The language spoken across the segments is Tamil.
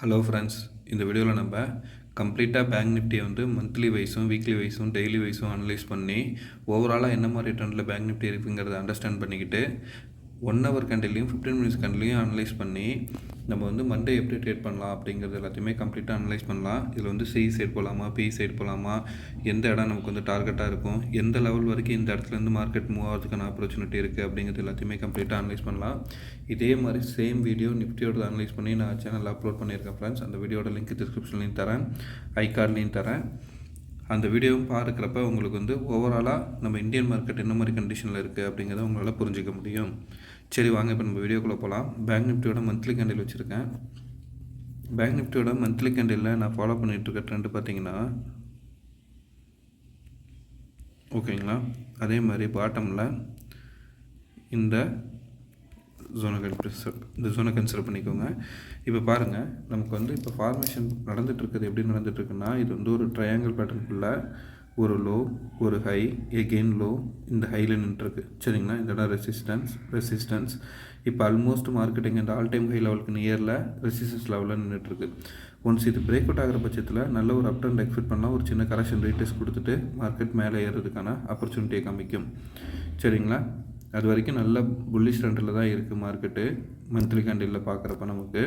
ஹலோ ஃப்ரெண்ட்ஸ், இந்த வீடியோவில் நம்ம கம்ப்ளீட்டாக பேங்க் நிஃப்டியை வந்து மந்த்லி வைஸும் வீக்லி வைஸும் டெய்லி வைஸும் அனலைஸ் பண்ணி ஓவராலாக என்ன மாதிரி ட்ரெண்டில் பேங்க் நிஃப்டி இருக்குங்கிறத அண்டர்ஸ்டாண்ட் பண்ணிக்கிட்டு 1 ஹவர் கேண்டில்லையும் 15 மினிட்ஸ் கேண்டில்லையும் அனலைஸ் பண்ணி நம்ம வந்து மண்டே எப்படி ட்ரேட் பண்ணலாம் அப்படிங்கிறது எல்லாத்தையுமே கம்ப்ளீட்டாக அனலைஸ் பண்ணலாம். இதில் வந்து சி சைடு போகலாமா, பி சைடு போகலாமா, எந்த இடம் நமக்கு வந்து டார்கெட்டாக இருக்கும், எந்த லெவல் வரைக்கும் இந்த இடத்துலேருந்து மார்க்கெட் மூவ் ஆகிறதுக்கான ஆப்பர்ச்சுனிட்டி இருக்குது அப்படிங்கிறது எல்லாத்தையுமே கம்ப்ளீட்டாக அனலைஸ் பண்ணலாம். இதே மாதிரி சேம் வீடியோ நிஃப்டியோட அனலைஸ் பண்ணி நான் சேனலில் அப்லோட் பண்ணியிருக்கேன் ஃப்ரெண்ட்ஸ். அந்த வீடியோட லிங்க் டிஸ்கிரிப்ஷன்லையும் தரேன், ஐகார்ட்லையும் தரேன். அந்த வீடியோவும் பார்க்குறப்ப உங்களுக்கு வந்து ஓவராலாக நம்ம இந்தியன் மார்க்கெட் என்ன மாதிரி கண்டிஷனில் இருக்குது அப்படிங்கிறத உங்களால் புரிஞ்சிக்க முடியும். சரி வாங்க, இப்போ நம்ம வீடியோக்குள்ளே போகலாம். பேங்க் நிஃப்டியோட மந்த்லி கேண்டில் வச்சுருக்கேன். பேங்க் நிஃப்டியோட மந்த்லி கேண்டிலில் நான் ஃபாலோ பண்ணிகிட்டு இருக்க ட்ரெண்டு பார்த்தீங்கன்னா ஓகேங்களா, அதே மாதிரி பாட்டமில் இந்த ஜோனை கன்சிடர் பண்ணிக்கோங்க. இப்போ பாருங்கள், நமக்கு வந்து இப்போ ஃபார்மேஷன் நடந்துகிட்ருக்குது. எப்படி நடந்துகிட்ருக்குன்னா, இது வந்து ஒரு ட்ரையாங்கிள் பேட்டர்னுக்குள்ளே ஒரு லோ, ஒரு ஹை, எகெயின் லோ, இந்த ஹையில் நின்றுருக்கு. சரிங்களா, இந்த இடம் ரெசிஸ்டன்ஸ். இப்போ ஆல்மோஸ்ட் மார்க்கெட்டிங் இந்த ஆல் டைம் ஹை லெவலுக்கு நியரில் ரெசிஸ்டன்ஸ் லெவலில் நின்றுட்டுருக்கு. ஒன்ஸ் இது பிரேக் அவுட் ஆகிற பட்சத்தில் நல்ல ஒரு அப் ட்ரெண்ட் எக்ஸ்பெக்ட் பண்ணால் ஒரு சின்ன கரெக்ஷன் ரீடெஸ்ட் கொடுத்துட்டு மார்க்கெட் மேலே ஏறுறதுக்கான ஆப்பர்ச்சுனிட்டியை காமிக்கும். சரிங்களா, அது வரைக்கும் நல்ல புல்லிஷ் ட்ரெண்டில் தான் இருக்குது மார்க்கெட்டு மந்த்லி கேண்டிலில் பார்க்குறப்ப. நமக்கு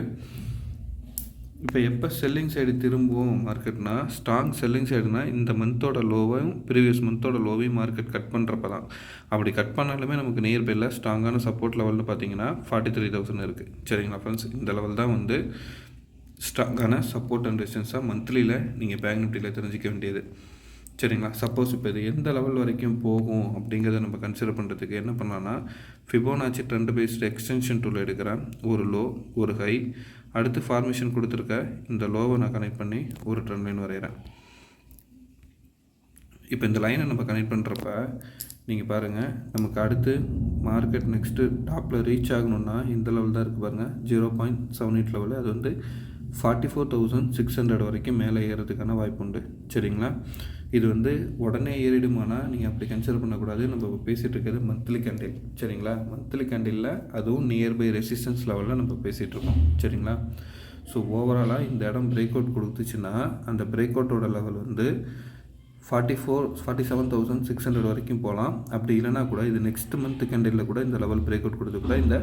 இப்போ எப்போ செல்லிங் சைடு திரும்புவோம் மார்க்கெட்னா, ஸ்ட்ராங் செல்லிங் சைடுனா இந்த மந்தோட லோவையும் ப்ரீவியஸ் மந்தோட லோவையும் மார்க்கெட் கட் பண்ணுறப்ப தான். அப்படி கட் பண்ணாலுமே நமக்கு நியர்பையில் ஸ்ட்ராங்கான சப்போர்ட் லெவலில் பார்த்தீங்கன்னா 43,000 இருக்குது. சரிங்களா ஃப்ரெண்ட்ஸ், இந்த லெவல் தான் வந்து ஸ்ட்ராங்கான சப்போர்ட் அண்ட் ரெசிஸ்டன்ஸாக மந்த்லியில் நீங்கள் பேங்க் நிஃப்டியில் தெரிஞ்சிக்க வேண்டியது. சரிங்களா, சப்போஸ் இப்போ இது எந்த லெவல் வரைக்கும் போகும் அப்படிங்கிறத நம்ம கன்சிடர் பண்ணுறதுக்கு என்ன பண்ணலான்னா, Fibonacci trend based extension tool எடுக்கிறேன். ஒரு லோ, ஒரு ஹை, அடுத்து ஃபார்மேஷன் கொடுத்துருக்க இந்த லோவை நான் கனெக்ட் பண்ணி ஒரு ட்ரெண்ட் லைன் வரைகிறேன். இப்போ இந்த லைனை நம்ம கனெக்ட் பண்ணுறப்ப நீங்கள் பாருங்கள், நமக்கு அடுத்து மார்க்கெட் நெக்ஸ்ட்டு டாப்பில் ரீச் ஆகணுன்னா இந்த லெவல் தான் இருக்குது பாருங்கள், 0.78 லெவலு. அது வந்து 44,600 வரைக்கும் மேலே ஏறதுக்கான வாய்ப்பு உண்டு. சரிங்களா, இது வந்து உடனே ஏறிடுமானா நீங்கள் அப்படி கன்சிடர் பண்ணக்கூடாது. நம்ம பேசிகிட்டு இருக்கிறது மந்த்லி கேண்டில். சரிங்களா, மந்த்லி கேண்டிலில் அதுவும் நியர்பை ரெசிஸ்டன்ஸ் லெவலில் நம்ம பேசிகிட்டு இருக்கோம். சரிங்களா, ஸோ ஓவராலாக இந்த இடம் பிரேக் அவுட் கொடுத்துச்சுன்னா அந்த பிரேக் அவுட்டோட லெவல் வந்து 47,600 வரைக்கும் போகலாம். அப்படி இல்லைனா கூட இது நெக்ஸ்ட் மந்த் கேண்டிலில் கூட இந்த லெவல் பிரேக் அவுட் கொடுத்து கூட இந்த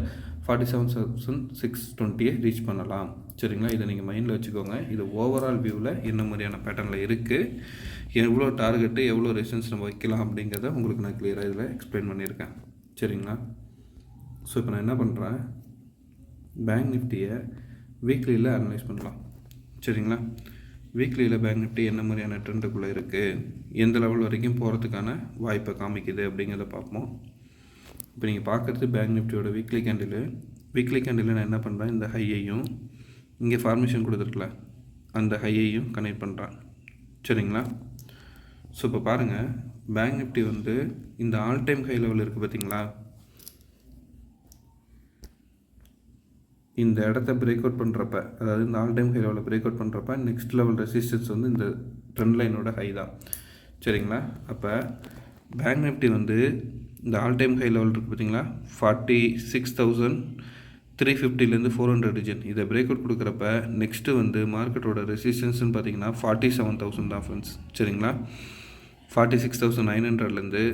47,620 ரீச் பண்ணலாம். சரிங்களா, இதை நீங்கள் மைண்டில் வச்சுக்கோங்க. இது ஓவரால் வியூவில் என்ன மாதிரியான பேட்டர்னில் இருக்குது, எவ்வளோ டார்கெட்டு, எவ்வளோ ரெசிஸ்டன்ஸ் நம்ம வைக்கலாம் அப்படிங்கிறத உங்களுக்கு நான் கிளியராக இதில் எக்ஸ்பிளைன் பண்ணியிருக்கேன். சரிங்களா, ஸோ இப்போ நான் என்ன பண்ணுறேன், பேங்க் நிஃப்டியை வீக்லியில் அனலைஸ் பண்ணலாம். சரிங்களா, வீக்லியில் பேங்க் நிஃப்டி என்ன மாதிரியான ட்ரெண்டுக்குள்ளே இருக்குது, எந்த லெவல் வரைக்கும் போகிறதுக்கான வாய்ப்பை காமிக்குது அப்படிங்கிறத பார்ப்போம். இப்போ நீங்கள் பார்க்குறது பேங்க் நிஃப்டியோட வீக்லி கேண்டில் நான் என்ன பண்ணுறேன், இந்த ஹையையும் இங்கே ஃபார்மேஷன் கொடுத்துருக்கல அந்த ஹையையும் கனெக்ட் பண்ணுறேன். சரிங்களா, ஸோ இப்போ பாருங்கள், பேங்க் நிஃப்டி வந்து இந்த ஆல் டைம் ஹை லெவல் இருக்குது பார்த்தீங்களா, இந்த இடத்த பிரேக் அவுட் பண்ணுறப்ப, அதாவது இந்த ஆல் டைம் ஹை லெவலில் பிரேக் அவுட் பண்ணுறப்ப நெக்ஸ்ட் லெவல் ரெசிஸ்டன்ஸ் வந்து இந்த ட்ரெண்ட் லைனோட ஹை தான். சரிங்களா, அப்போ பேங்க் நிஃப்டி வந்து இந்த ஆல் டைம் ஹை லெவல் இருக்குது பார்த்தீங்களா, 46,350லேருந்து 400 ரீஜன், இதை பிரேக் அவுட் கொடுக்குறப்ப நெக்ஸ்ட்டு வந்து மார்க்கெட்டோட ரெசிஸ்டன்ஸ்னு பார்த்தீங்கன்னா 47,000 தான் ஃப்ரெண்ட்ஸ். சரிங்களா, 46,900லேருந்து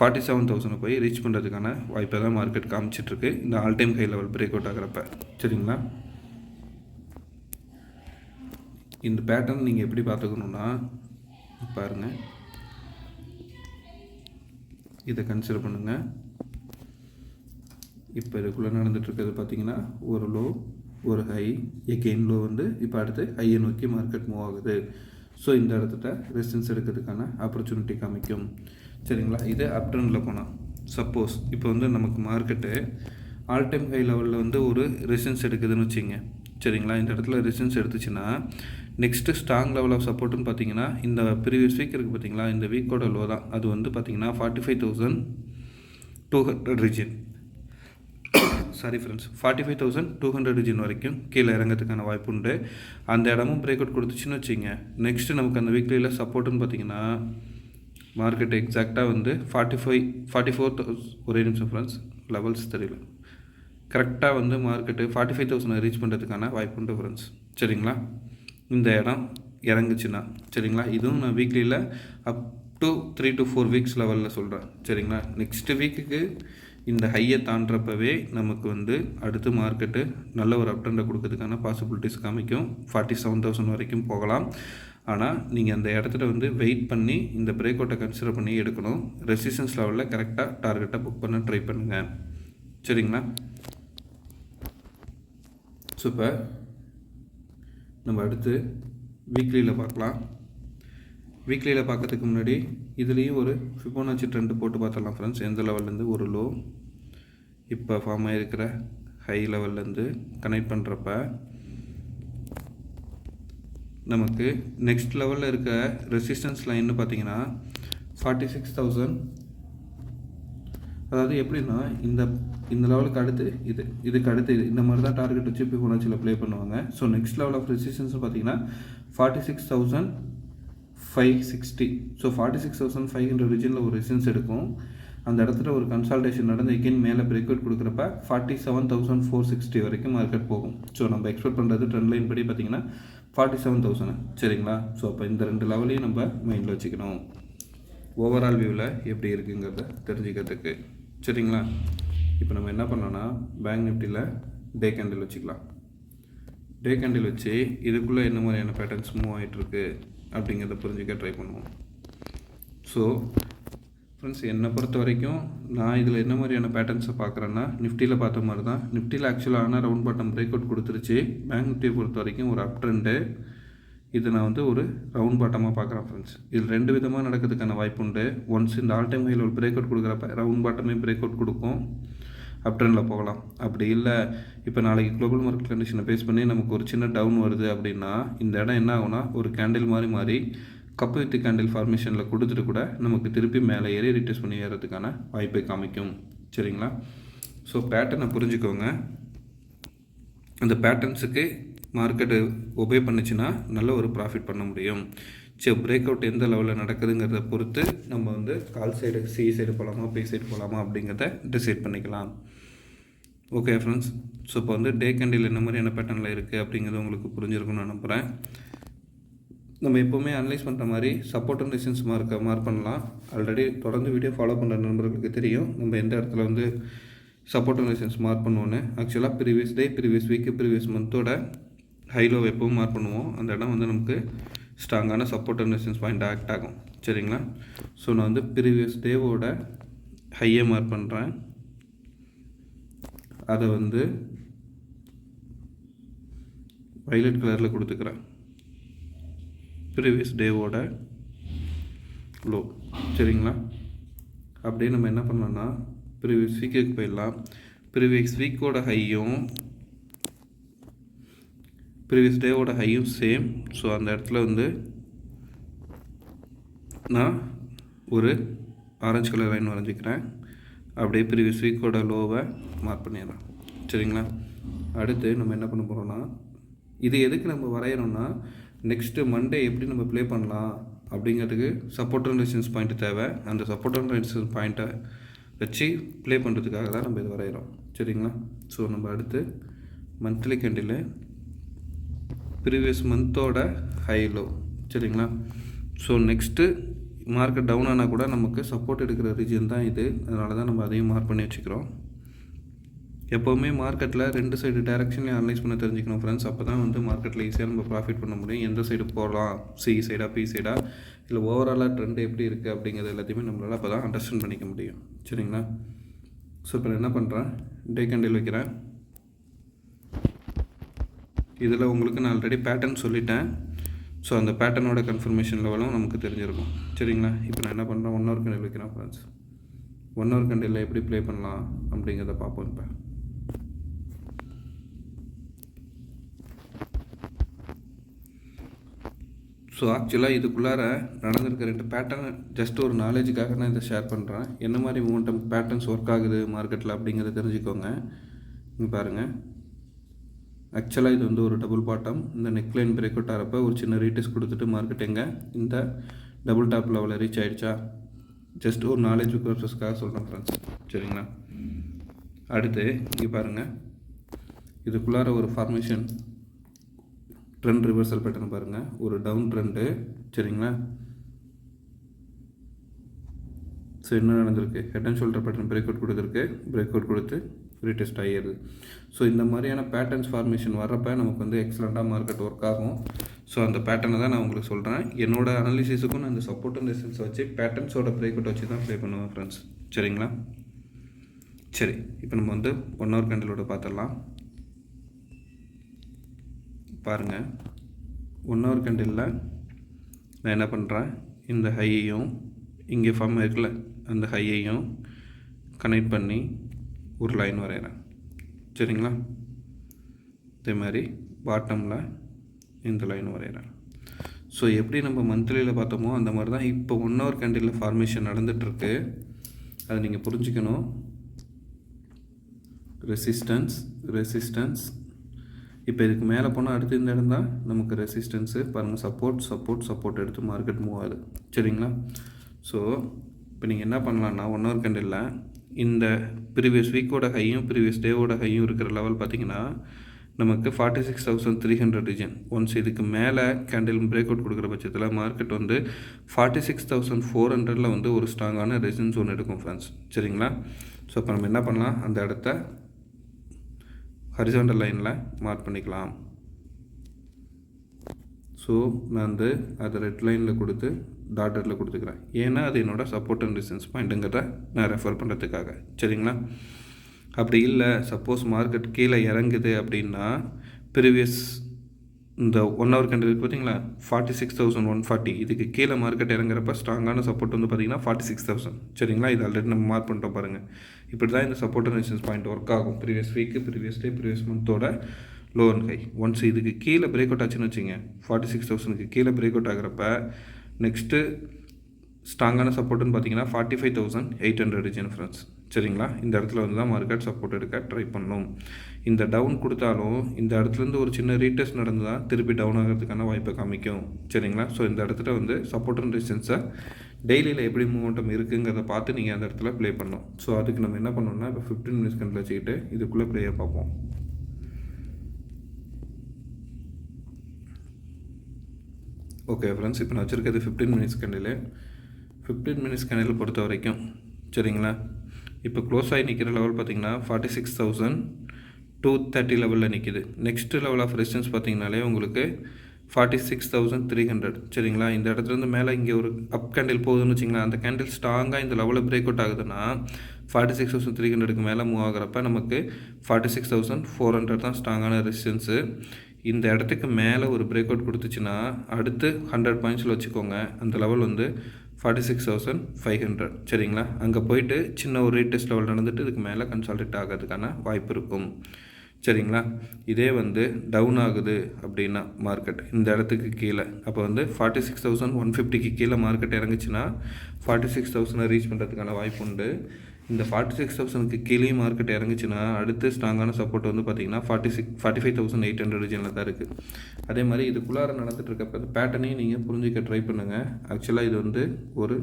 47,000 போய் ரீச் பண்ணுறதுக்கான வாய்ப்பை தான் மார்க்கெட் காமிச்சிட்ருக்கு இந்த all time high level break out ஆகிறப்ப. சரிங்களா, இந்த பேட்டர்ன் நீங்கள் எப்படி பார்த்துக்கணுன்னா பாருங்கள், இதை கன்சிடர் பண்ணுங்கள். இப்போ இதுக்குள்ளே நடந்துகிட்ருக்கிறது பார்த்தீங்கன்னா ஒரு லோ, ஒரு ஹை, எகெயின் லோ வந்து இப்போ அடுத்து ஹையை நோக்கி மார்க்கெட் மூவ் ஆகுது. ஸோ இந்த இடத்துல ரெசிஸ்டன்ஸ் எடுக்கிறதுக்கான ஆப்பர்ச்சுனிட்டி காமிக்கும். சரிங்களா, இது அப் ட்ரெண்டில் போனால் சப்போஸ் இப்போ வந்து நமக்கு மார்க்கெட்டு ஆல் டைம் ஹை லெவலில் வந்து ஒரு ரெசிஸ்டன்ஸ் எடுக்குதுன்னு வச்சுங்க. சரிங்களா, இந்த இடத்துல ரெசிஸ்டன்ஸ் எடுத்துச்சுன்னா நெக்ஸ்ட்டு ஸ்ட்ராங் லெவல் ஆஃப் சப்போர்ட்டுன்னு பார்த்தீங்கன்னா இந்த ப்ரீவியஸ் வீக் இருக்குது பார்த்தீங்களா, இந்த வீக்கோட லோ தான். அது வந்து பார்த்தீங்கன்னா 45,200 ரீஜன், சாரி ஃப்ரெண்ட்ஸ், 45,200 ரீஜன் வரைக்கும் கீழே இறங்கிறதுக்கான வாய்ப்பு உண்டு. அந்த இடமும் பிரேக் அவுட் கொடுத்துச்சுன்னு வச்சுங்க. நெக்ஸ்ட்டு நமக்கு அந்த வீக்லியில் சப்போர்ட்டுன்னு பார்த்தீங்கன்னா மார்க்கெட் எக்ஸாக்டாக வந்து 44,000, ஒரே நிமிஷம் ஃப்ரெண்ட்ஸ், லெவல்ஸ் தெரியல, கரெக்டாக வந்து மார்க்கெட்டு 45,000 ரீச் பண்ணுறதுக்கான வாய்ப்பு உண்டு ஃப்ரெண்ட்ஸ். சரிங்களா, இந்த இடம் இறங்குச்சுன்னா. சரிங்களா, இதுவும் நான் வீக்லியில் அப் டு 3 to 4 வீக்ஸ் லெவலில் சொல்கிறேன். சரிங்களா, நெக்ஸ்ட் வீக்குக்கு இந்த ஹையை தாண்டப்பவே நமக்கு வந்து அடுத்து மார்க்கெட்டு நல்ல ஒரு அப் ட்ரெண்டை கொடுக்கறதுக்கான பாசிபிலிட்டிஸ் காமிக்கும். 47,000 வரைக்கும் போகலாம். ஆனால் நீங்கள் அந்த இடத்துல வந்து வெயிட் பண்ணி இந்த பிரேக் அவுட்டை கன்சிடர் பண்ணி எடுக்கணும். ரெசிஸ்டன்ஸ் லெவலில் கரெக்டாக டார்கெட்டை புக் பண்ண ட்ரை பண்ணுங்கள். சரிங்களா, சூப்பர். நம்ம அடுத்து வீக்லியில் பார்க்கலாம். வீக்லியில் பார்க்கறதுக்கு முன்னாடி இதுலேயும் ஒரு ஃபிபோனாச்சி ட்ரெண்டு போட்டு பார்த்துடலாம் ஃப்ரெண்ட்ஸ். எந்த லெவல்லேருந்து ஒரு லோ இப்போ ஃபார்ம் ஆகிருக்கிற ஹை லெவல்லேருந்து கனெக்ட் பண்ணுறப்ப நமக்கு நெக்ஸ்ட் லெவலில் இருக்க ரெசிஸ்டன்ஸ் லைன்னு பார்த்தீங்கன்னா 46,000. அதாவது எப்படின்னா இந்த லெவலுக்கு அடுத்து இதுக்கு அடுத்து இந்த மாதிரி தான் டார்கெட் வச்சு ஃபிபோனாச்சியில் ப்ளே பண்ணுவாங்க. So next level of resistance பார்த்தீங்கன்னா 46,560. ஸோ 46,500 ரீஜனில் ஒரு ரெசிஸ்டன்ஸ் எடுக்கும். அந்த இடத்துல ஒரு கன்சால்டேஷன் நடந்து எகெயின் மேலே பிரேக் அவுட் கொடுக்குறப்ப 47,460 வரைக்கும் மார்க்கெட் போகும். ஸோ நம்ம எக்ஸ்பெக்ட் பண்ணுறது ட்ரெண்ட் லைன் படி பார்த்தீங்கன்னா 47,000. சரிங்களா, ஸோ அப்போ இந்த 2 லெவலையும் நம்ம மைண்டில் வச்சுக்கணும். ஓவரால் வியூவில் எப்படி இருக்குங்கிறத தெரிஞ்சுக்கிறதுக்கு. சரிங்களா, இப்போ நம்ம என்ன பண்ணோன்னா பேங்க் நிஃப்டியில் டே கேண்டில் வச்சுக்கலாம். டே கேண்டில் வச்சு இதுக்குள்ளே என்ன மாதிரியான பேட்டர்ன்ஸ் மூவ் ஆகிட்டுருக்கு அப்படிங்கிறத புரிஞ்சுக்க ட்ரை பண்ணுவோம். ஸோ ஃப்ரெண்ட்ஸ், என்னை பொறுத்த வரைக்கும் நான் இதில் என்ன மாதிரியான பேட்டர்ன்ஸை பார்க்குறேன்னா நிஃப்டியில் பார்த்த மாதிரி தான். நிஃப்டியில் ஆக்சுவலான ரவுண்ட் பாட்டம் பிரேக் அவுட் கொடுத்துருச்சு. பேங்க் நிஃப்டியை பொறுத்த வரைக்கும் ஒரு அப் ட்ரெண்டு. இது நான் வந்து ஒரு ரவுண்ட் பாட்டமாக பார்க்குறேன் ஃப்ரெண்ட்ஸ். இதில் 2 விதமாக நடக்கிறதுக்கான வாய்ப்பு உண்டு. ஒன்ஸ் இந்த ஆல் டைம் ஹையில் ஒரு பிரேக் அவுட் கொடுக்குறப்ப ரவுண்ட் பாட்டமே பிரேக் அவுட் கொடுக்கும், அப் ட்ரெண்டில் போகலாம். அப்படி இல்லை, இப்போ நாளைக்கு குளோபல் மார்க்கெட் கண்டிஷனை பேஸ் பண்ணி நமக்கு ஒரு சின்ன டவுன் வருது அப்படின்னா இந்த இடம் என்ன ஆகும்னா ஒரு கேண்டில் மாதிரி கப்பு வித்து கேண்டில் ஃபார்மேஷனில் கொடுத்துட்டு கூட நமக்கு திருப்பி மேலே ஏறி ரிட்டர்ஸ் பண்ணி ஏறதுக்கான வாய்ப்பை காமிக்கும். சரிங்களா, ஸோ பேட்டர்னை புரிஞ்சுக்கோங்க. அந்த பேட்டர்ன்ஸுக்கு மார்க்கெட்டு ஒபே பண்ணிச்சுன்னா நல்ல ஒரு ப்ராஃபிட் பண்ண முடியும். சரி, பிரேக் அவுட் எந்த லெவலில் நடக்குதுங்கிறத பொறுத்து நம்ம வந்து கால் சைடு சி சைடு போகலாமா பி சைடு போகலாமா அப்படிங்கிறத டிசைட் பண்ணிக்கலாம். ஓகே ஃப்ரெண்ட்ஸ், ஸோ இப்போ வந்து டே கேண்டில் என்ன மாதிரியான பேட்டர்னில் இருக்குது அப்படிங்கிறது உங்களுக்கு புரிஞ்சிருக்குன்னு நான் நம்புகிறேன். நம்ம எப்போவுமே அனலைஸ் பண்ணுற மாதிரி சப்போர்ட் அண்ட் ரெசிஸ்டன்ஸ் மார்க் பண்ணலாம். ஆல்ரெடி தொடர்ந்து வீடியோ ஃபாலோ பண்ணுற நண்பர்களுக்கு தெரியும் நம்ம எந்த இடத்துல வந்து சப்போர்ட் அண்ட் ரெசிஸ்டன்ஸ் மார்க் பண்ணுவோன்னு. ஆக்சுவலாக previous day, previous week, previous மந்தோட ஹைலோ எப்பவும் மார்க் பண்ணுவோம். அந்த இடம் வந்து நமக்கு ஸ்ட்ராங்கான support and resistance point act ஆகும். சரிங்களா, ஸோ நான் வந்து ப்ரீவியஸ் டேவோட ஹையை மார்க் பண்ணுறேன். அதை வந்து வைலட் கலரில் கொடுத்துக்கிறேன். ப்ரீவியஸ் டேவோட லோ. சரிங்களா, அப்படியே நம்ம என்ன பண்ணலாம்னா ப்ரீவியஸ் வீக்குக்கு போயிடலாம். ப்ரீவியஸ் வீக்கோட ஹையும் ப்ரீவியஸ் டேவோட ஹையும் சேம். ஸோ அந்த இடத்துல வந்து நான் ஒரு ஆரஞ்சு கலர் லைன் வரைஞ்சிக்கிறேன். அப்படியே ப்ரீவியஸ் வீக்கோட லோவை மார்க் பண்ணிடுறேன். சரிங்களா, அடுத்து நம்ம என்ன பண்ண போகிறோம்னா இது எதுக்கு நம்ம வரையணும்னா நெக்ஸ்ட்டு மண்டே எப்படி நம்ம ப்ளே பண்ணலாம் அப்படிங்கிறதுக்கு சப்போர்ட் அண்ட் ரெசிஸ்டன்ஸ் பாயிண்ட் தேவை. அந்த சப்போர்ட் அண்ட் ரெசிஸ்டன்ஸ் பாயிண்ட்டை வச்சு ப்ளே பண்ணுறதுக்காக தான் நம்ம இது வரைகிறோம். சரிங்களா, ஸோ நம்ம அடுத்து மந்த்லி கேண்டில் ப்ரீவியஸ் மந்தோட ஹை லோ. சரிங்களா, ஸோ நெக்ஸ்ட்டு மார்க்கெட் டவுன் ஆனால் கூட நமக்கு சப்போர்ட் எடுக்கிற ரீஜன் தான் இது. அதனால தான் நம்ம அதையும் மார்க் பண்ணி வச்சுக்கிறோம். எப்போவுமே மார்க்கெட்டில் 2 சைடு டைரக்ஷன்லையும் அனலைஸ் பண்ண தெரிஞ்சுக்கணும் ஃப்ரெண்ட்ஸ். அப்போ தான் வந்து மார்க்கெட்டில் ஈஸியாக நம்ம ப்ராஃபிட் பண்ண முடியும். எந்த சைடு போகலாம், சி சைடா பி சைடா, இல்லை ஓவராலாக ட்ரெண்ட் எப்படி இருக்குது அப்படிங்கிறது எல்லாத்தையுமே நம்மளால் அப்போ தான் அண்டர்ஸ்டாண்ட் பண்ணிக்க முடியும். சரிங்களா, ஸோ இப்போ என்ன பண்ணுறேன், டே கேண்டில் வைக்கிறேன். இதில் உங்களுக்கு நான் ஆல்ரெடி பேட்டர்ன் சொல்லிட்டேன். ஸோ அந்த பேட்டர்னோட கன்ஃபர்மேஷன் லெவலும் நமக்கு தெரிஞ்சிருக்கும். சரிங்களா, இப்போ நான் என்ன பண்ணுறேன், 1 ஹவர் கேண்டில் வைக்கிறேன் ஃப்ரெண்ட்ஸ். 1 ஹவர் கேண்டில் எப்படி ப்ளே பண்ணலாம் அப்படிங்கிறத பார்ப்போம். இப்போ ஸோ ஆக்சுவலாக இதுக்குள்ளார நடந்திருக்க 2 பேட்டர்ன் ஜஸ்ட் ஒரு நாலேஜுக்காக நான் இதை ஷேர் பண்ணுறேன். என்ன மாதிரி மூமெண்டம் பேட்டர்ன்ஸ் ஒர்க் ஆகுது மார்க்கெட்டில் அப்படிங்கிறத தெரிஞ்சுக்கோங்க. இங்கே பாருங்கள், ஆக்சுவலாக இது வந்து ஒரு டபுள் பாட்டம். இந்த நெக்லைன் பிரேக் அவுட் ஆகிறப்ப ஒரு சின்ன ரீடெஸ்ட் கொடுத்துட்டு மார்க்கெட் எங்கே இந்த டபுள் டாப் லெவலில் ரீச் ஆகிடுச்சா. ஜஸ்ட் ஒரு நாலேஜ் பர்பஸ்க்காக சொல்கிறேன் ஃப்ரெண்ட்ஸ். சரிங்களா, அடுத்து இங்கே பாருங்கள், இதுக்குள்ளார ஒரு ஃபார்மேஷன் ட்ரெண்ட் ரிவர்சல் பேட்டர்ன் பாருங்கள், ஒரு டவுன் ட்ரெண்டு. சரிங்களா? ஸோ என்ன நடந்திருக்கு, head and shoulder pattern break out கொடுத்துருக்கு, பிரேக் அவுட் கொடுத்து ரீடெஸ்ட் ஆகிடுது. ஸோ இந்த மாதிரியான பேட்டர்ன்ஸ் ஃபார்மேஷன் வர்றப்போ நமக்கு வந்து எக்ஸலண்ட்டாக மார்க்கெட் ஒர்க் ஆகும். ஸோ அந்த பேட்டர்னை தான் நான் உங்களுக்கு சொல்கிறேன். என்னோட அனாலிசிஸுக்கும் நான் இந்த சப்போர்ட் அண்ட் ரெசிஸ்டன்ஸ் வச்சு பேட்டர்ன்ஸோட பிரேக் அவுட் வச்சு தான் ப்ளே பண்ணுவேன் ஃப்ரெண்ட்ஸ். சரிங்களா? சரி, இப்போ நம்ம வந்து 1 hour கேண்டிலோட பார்த்துடலாம். பாருங்கள், 1 hour கேண்டிலில் நான் என்ன பண்ணுறேன், இந்த ஹையையும் இங்கே ஃபார்ம் இருக்குல்ல அந்த ஹையையும் கனெக்ட் பண்ணி ஒரு லைன் வரைகிறேன். சரிங்களா? இதே மாதிரி பாட்டமில் இந்த லைன் வரைகிறேன். ஸோ எப்படி நம்ம மந்த்லியில் பார்த்தோமோ அந்த மாதிரி தான் இப்போ 1 hour கேண்டிலில் ஃபார்மேஷன் நடந்துகிட்ருக்கு. அதை நீங்கள் புரிஞ்சுக்கணும். ரெசிஸ்டன்ஸ் இப்போ இதுக்கு மேலே போனால் அடுத்து இந்த இடம் தான் நமக்கு ரெசிஸ்டன்ஸு. பாருங்கள், சப்போர்ட் எடுத்து மார்க்கெட் மூவ் ஆகுது. சரிங்களா? ஸோ இப்போ நீங்கள் என்ன பண்ணலான்னா 1 hour கேண்டிலில் இந்த ப்ரீவியஸ் வீக்கோட ஹையும் ப்ரீவியஸ் டேவோட ஹையும் இருக்கிற லெவல் பார்த்திங்கன்னா நமக்கு 46,300 ரீஜன். ஒன்ஸ் இதுக்கு மேலே கேண்டில் பிரேக் அவுட் கொடுக்குற பட்சத்தில் மார்க்கெட் வந்து 46,400 வந்து ஒரு ஸ்ட்ராங்கான ரெசிஸ்டன்ஸ் ஒன்று எடுக்கும் ஃப்ரெண்ட்ஸ். சரிங்களா? ஸோ இப்போ நம்ம என்ன பண்ணலாம், அந்த இடத்த ஹரிசாண்டல் லைனில் மார்க் பண்ணிக்கலாம். ஸோ நான் வந்து அதை ரெட் லைனில் கொடுத்து டாட்டரில் கொடுத்துக்கிறேன். ஏன்னா அது என்னோடய சப்போர்ட் அண்ட் ரெசிஸ்டன்ஸ் பாயிண்ட்டுங்கிறத நான் ரெஃபர் பண்ணுறதுக்காக. சரிங்களா? அப்படி இல்லை, சப்போஸ் மார்க்கெட் கீழே இறங்குது அப்படின்னா ப்ரீவியஸ் இந்த 1 hour கேண்டில் இருக்குது பார்த்தீங்களா, 46,140 இதுக்கு கீழே மார்க்கெட் இறங்குறப்ப ஸ்ட்ராங்கான சப்போர்ட் வந்து பார்த்திங்கன்னா 46,000. சரிங்களா? இது ஆல்ரெடி நம்ம மார்க் பண்ணிட்டோம் பாருங்கள். இப்படி தான் இந்த support and resistance point work ஆகும். Previous week, previous day, previous மந்தோட லோ அண்ட் ஹை. ஒன்ஸ் இதுக்கு கீழே பிரேக் அவுட் ஆச்சுன்னு வச்சுங்க, 46,000க்கு கீழே பிரேக் அவுட் ஆகிறப்ப நெக்ஸ்ட்டு ஸ்ட்ராங்கான சப்போர்ட்டுன்னு பார்த்தீங்கன்னா 45,800 ரீஜன் ஃப்ரெண்ட்ஸ். சரிங்களா? இந்த இடத்துல வந்து தான் மார்க்கெட் சப்போர்ட் எடுக்க ட்ரை பண்ணணும். இந்த டவுன் கொடுத்தாலும் இந்த இடத்துலேருந்து ஒரு சின்ன ரீடெஸ்ட் நடந்து தான் திருப்பி டவுன் ஆகிறதுக்கான வாய்ப்பை காமிக்கும். சரிங்களா? ஸோ இந்த இடத்துல வந்து சப்போர்ட் அண்ட் ரெசிஸ்டன்ஸை டெய்லியில் எப்படி மூமெண்டம் இருக்குங்கிறத பார்த்து நீங்கள் அந்த இடத்துல ப்ளே பண்ணணும். ஸோ அதுக்கு நம்ம என்ன பண்ணோம்னா இப்போ 15 minutes கண்டில் வச்சுக்கிட்டு இதுக்குள்ளே ப்ளேயை பார்ப்போம். ஓகே ஃப்ரெண்ட்ஸ், இப்போ நான் வச்சுருக்கிறது 15 minutes கேண்டில். 15 minutes கேண்டில் பொறுத்த வரைக்கும் சரிங்களா, இப்போ க்ளோஸ் ஆகி நிற்கிற லெவல் பார்த்திங்கன்னா 46,230 லெவலில் நிற்கிது. நெக்ஸ்ட்டு லெவல் ஆஃப் ரெசிஸ்டன்ஸ் பார்த்திங்கனாலே உங்களுக்கு 46,300. சரிங்களா? இந்த இடத்துலேருந்து மேலே இங்கே ஒரு அப் கேண்டில் போகுதுன்னு வச்சிங்களா, அந்த கேண்டில் ஸ்ட்ராங்காக இந்த லெவலில் பிரேக் அவுட் ஆகுதுன்னா 46,300க்கு மேலே மூவ் ஆகிறப்ப நமக்கு 46,400 தான் ஸ்ட்ராங்கான ரெசிஸ்டன்ஸு. இந்த இடத்துக்கு மேலே ஒரு பிரேக் அவுட் கொடுத்துச்சுன்னா அடுத்து 100 பாயிண்ட்ஸில் வச்சுக்கோங்க, அந்த லெவல் வந்து 46,500. சரிங்களா? அங்கே போயிட்டு சின்ன ஒரு ரீடெஸ்ட் லெவல் நடந்துட்டு இதுக்கு மேலே கன்சால்டேட் ஆகிறதுக்கான வாய்ப்பு இருக்கும். சரிங்களா? இதே வந்து டவுன் ஆகுது அப்படின்னா மார்க்கெட் இந்த இடத்துக்கு கீழே, அப்போ வந்து 46,150க்கு கீழே மார்க்கெட் இறங்குச்சுன்னா 46,000 ரீச் பண்ணுறதுக்கான வாய்ப்பு உண்டு. இந்த 46,000க்கு கீழே மார்க்கெட் இறங்குச்சுன்னா அடுத்து ஸ்ட்ராங்கான சப்போர்ட் வந்து பார்த்திங்கன்னா 45,800 ரீஜனில் தான் இருக்குது. அதே மாதிரி இதுக்குள்ளார நடந்துட்டு இருக்கப்போ இந்த பேட்டர்னையும் நீங்கள் புரிஞ்சிக்க ட்ரை பண்ணுங்கள். ஆக்சுவலாக இது வந்து ஒரு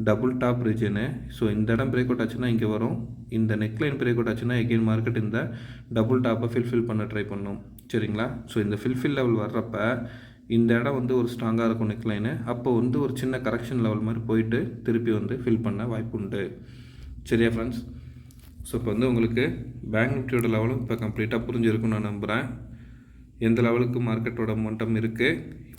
டபுள் டாப் ரீஜனு. ஸோ இந்த இடம் பிரேக் அவுட் ஆச்சுன்னா இங்கே வரும், இந்த நெக்லைன் பிரேக் அவுட் ஆச்சுன்னா எகெயின் மார்க்கெட் இந்த டபுள் டாப்பை ஃபில்ஃபில் பண்ண ட்ரை பண்ணும். சரிங்களா? ஸோ இந்த ஃபில்ஃபில் லெவல் வர்றப்ப இந்த இடம் வந்து ஒரு ஸ்ட்ராங்காக இருக்கும் நெக்லைனு, அப்போ வந்து ஒரு சின்ன கரெக்ஷன் லெவல் மாதிரி போயிட்டு திருப்பி வந்து ஃபில் பண்ண வாய்ப்பு உண்டு. சரியா ஃப்ரெண்ட்ஸ்? ஸோ இப்போ வந்து உங்களுக்கு பேங்க் நிஃப்டியோட லெவலும் இப்போ கம்ப்ளீட்டாக புரிஞ்சிருக்குன்னு நான் நம்புகிறேன். எந்த லெவலுக்கு மார்க்கெட்டோட மொமெண்டம் இருக்குது,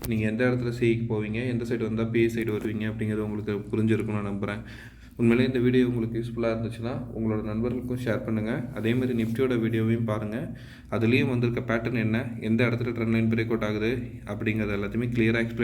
நீங்கள் எந்த இடத்துல சிக்கு போவீங்க, எந்த சைடு வந்தால் பிஏ சைடு வருவீங்க அப்படிங்கிறது உங்களுக்கு புரிஞ்சிருக்குன்னு நான் நம்புகிறேன். உண்மையிலே இந்த வீடியோ உங்களுக்கு யூஸ்ஃபுல்லாக இருந்துச்சுன்னா உங்களோட நண்பர்களுக்கும் ஷேர் பண்ணுங்கள். அதேமாதிரி நிஃப்டியோட வீடியோவையும் பாருங்கள். அதுலேயும் வந்திருக்க பேட்டர்ன் என்ன, எந்த இடத்துல ட்ரெண்ட் லைன் பிரேக் அவுட் ஆகுது அப்படிங்கிறது எல்லாத்தையுமே கிளியராக எக்ஸ்பிளைன்